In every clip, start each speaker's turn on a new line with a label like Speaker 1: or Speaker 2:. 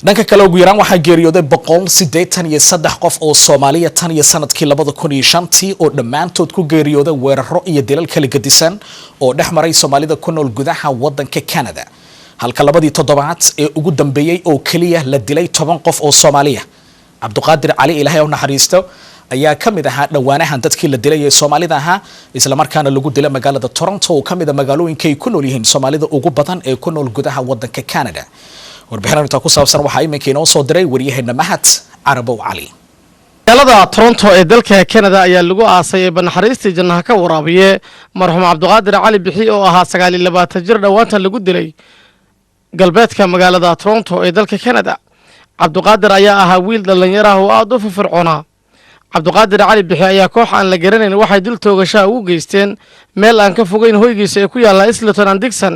Speaker 1: dhanka kale ugu yaraan waxaa geeriyooday 183 qof oo Soomaaliya tan iyo sanadkii 2005 oo dhammaantood ku geeriyooday weeraro iyo dilal kala gedisan oo dhexmaray Soomaalida ku nool gudaha wadanka Canada halka labadii toddobaad ee ugu dambeeyay oo kaliya la dilay 10 qof oo Soomaaliya Cabduqaadir Cali Ilaahay oo naxariisto ayaa kamid ahaa dhawaanahan dadkii la dilay ee Soomaalida ahaa isla markaana lagu dilay magaalada Toronto oo kamid ah magaalooyinka ay ku nool yihiin Soomaalida ugu badan ee ku nool gudaha wadanka Canada warbixinta ku saabsan waxa iminka inoo soo diray wariyaheenna Mahad Carabow Cali
Speaker 2: magaalada Toronto ee dalka Canada ayaa lagu aasay banaxariistii jannaha ka waraabiye marxuum Cabduqaadir Cali Bixi oo ahaa 29 jir dhawaantan lagu dilay galbeedka magaalada Toronto ee dalka Canada Cabduqaadir ayaa ahaa wiil dhalinyaro ah oo aad u firfircoona Cabduqaadir Cali Bixi ayaa koox aan la garanayn waxay dil toogasho ugu geysteen meel aan ka fogeyn hoygiisa ee ku yaala Islington and Dixon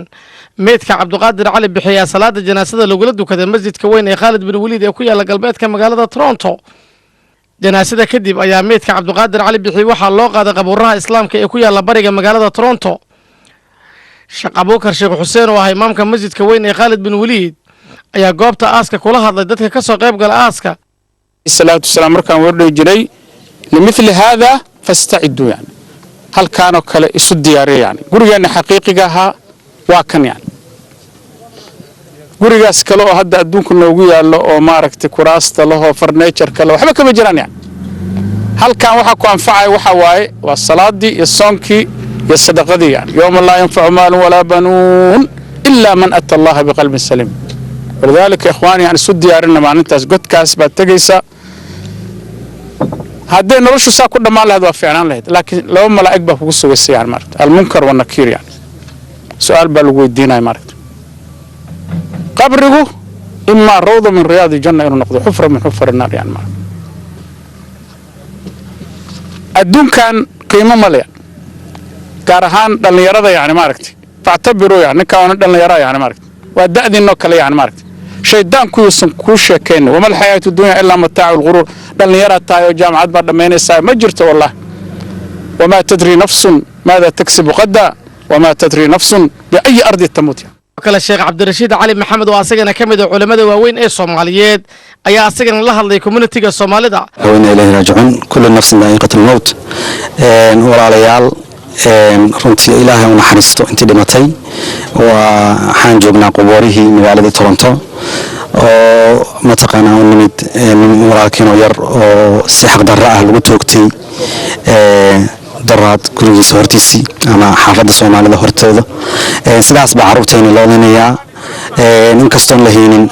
Speaker 2: meedka Cabduqaadir Cali Bixi ayaa salaada janaasada lagula dukaday masjidka weyn ee Khalid bin Waliid ee ku yaala galbeedka magaalada Toronto janaasada kadib ayaa meedka Cabduqaadir Cali Bixi waxa loo qaaday qabuuraha islaamka ee ku yaala bariga magaalada Toronto Sheekh Abuukar Sheekh Xuseen oo ah imaamka masjidka weyn ee Khalid bin Waliid ayaa goobta aaska kula hadlay dadka ka soo qayb gala aaska
Speaker 3: الصلاة والسلام مركان ورد جري لمثل هذا فاستعدوا يعني هل كانوا كلا يسد دياري يعني قرينا حقيقيها واكن يعني قرينا سكلو هذا أدون كنا ويا الله أو ماركت كراست الله فرنيتشر كلا وحبك بجران يعني هل كان وحكوا أنفعي وحواي والصلاة دي الصنكي الصدقة دي يعني يوم لا ينفع مال ولا بنون إلا من أتى الله بقلب سليم ولذلك يا إخواني يعني سد ديارنا مع نتاس قد كاسبات تجيسا هذا نرش ساكون ما له هذا فعلا له لكن لو ما لا أكبر فوق السويسي يعني مرت المنكر والنكير يعني سؤال بلغوا الدين هاي مرت قبره إما روضة من رياض الجنة إنه نقضي حفرة من حفر النار يعني مرت الدون كان قيمة مليان كارهان دلني يرى يعني مرت فاعتبروا يعني كانوا دلني يرى يعني مرت وأدأ إنه كلا يعني مرت شيطان كويسن كوشة كين وما الحياة الدنيا إلا متاع الغرور بل يرى تايو جامعة بعد ما ينسى ما جرت والله وما تدري نفس ماذا تكسب غدا وما تدري نفس بأي أرض تموت
Speaker 2: وكلا الشيخ عبد الرشيد علي محمد واسجنا كمد علماء وين إيه الصوماليات أي أسجنا الله اللي كوميونتي الصومالي ده
Speaker 4: وين إليه راجعون كل نفس ذائقة الموت ولا ليال runtii ilaahay una xariisto intii dhimatay waxaan joognaa qubuurihii magaalada Toronto oo mataqaanaa u nimid walaalkeen yar oo si xaq darro ah lagu toogtay daraad gurigiisa hortiisii ama xaafadda Soomaalida hortooda sidaas baa carruurteena loo leenayaa inkastoo la haynin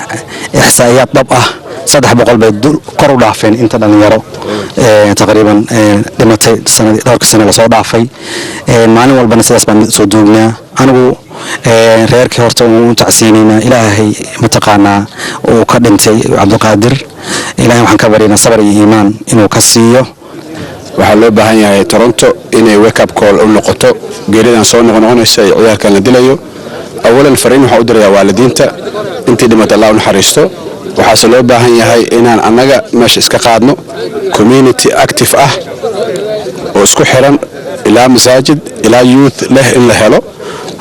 Speaker 4: ihsaa'iyaad dhab ah 300 bay kor u dhaafeen inta dhalinyaro taqriiban dhimatay dhowr sano la soo dhaafay maalin walbana sidaas baan soo joognaa anigu reerkii horta uu tacsiinayna ilaahay mataqaanaa oo ka dhintay Cabduqaadir ilaahay waxaan ka baryaynaa sabar iyo iimaan inuu ka siiyo
Speaker 5: waxaa loo baahan yahay Toronto inay wake up call u noqoto geeridan soo noqonaysa ciyaalkan la dilayo awalan fariin waxa u dirayaa waalidiinta intii dhimatay Allah u naxariisto waxaase loo baahan yahay inaan annaga meesha iska qaadno community active ah oo isku xiran ilaa masaajid ilaa youth leh in la helo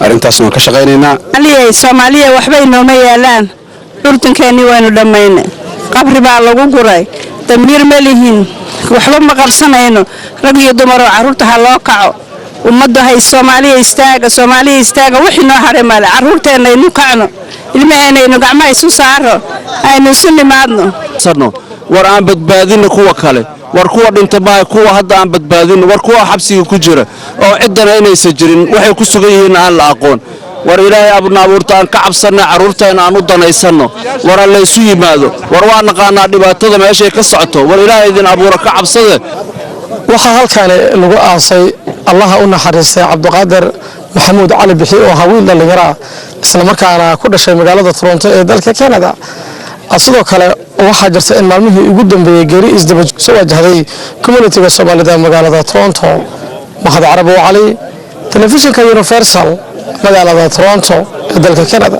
Speaker 5: arrintaasna waan ka shaqaynaynaa
Speaker 6: Soomaaliya waxbay nooma yaalaan dhurtankeeni waynu dhammaynay qabri baa lagu guray damiir ma lihiin waxba ma qarsanayno rag iyo dumar oo carruurta ha loo kaco ummadda hay Soomaaliya istaaga wixii noo haray male carruurteena inuu kacno ilmaheena gacmaha isu saaro aynu isu nimaadno
Speaker 7: war aan badbaadino kuwa kale war kuwa dhinta baa kuwa hadda aan badbaadino war kuwa xabsiga ku jira oo cidana inaysan jirin waxay ku sugan yihiin aan la aqoon war ilaahay abuurta aan ka cabsana carruurteena aan u danaysano war alla isu yimaado war waa naqaanaa dhibaatada meesha ka socoto war ilaahay idin abuura ka cabsada
Speaker 2: waxa halkaan lagu aasay Allah u naxariistay Cabduqaadir Maxamuud Cali Bixi oo hawiil dhalinyaro isla markaana ku dhashay magaalada Toronto ee dalka Canada sidoo kale waxaa jirta in maalmihii ugu dambeeyay geeri isdaba soo wajahday community-ga Soomaalida magaalada Toronto Mahad Carabow Cali telefishinka Universal magaalada Toronto ee dalka Canada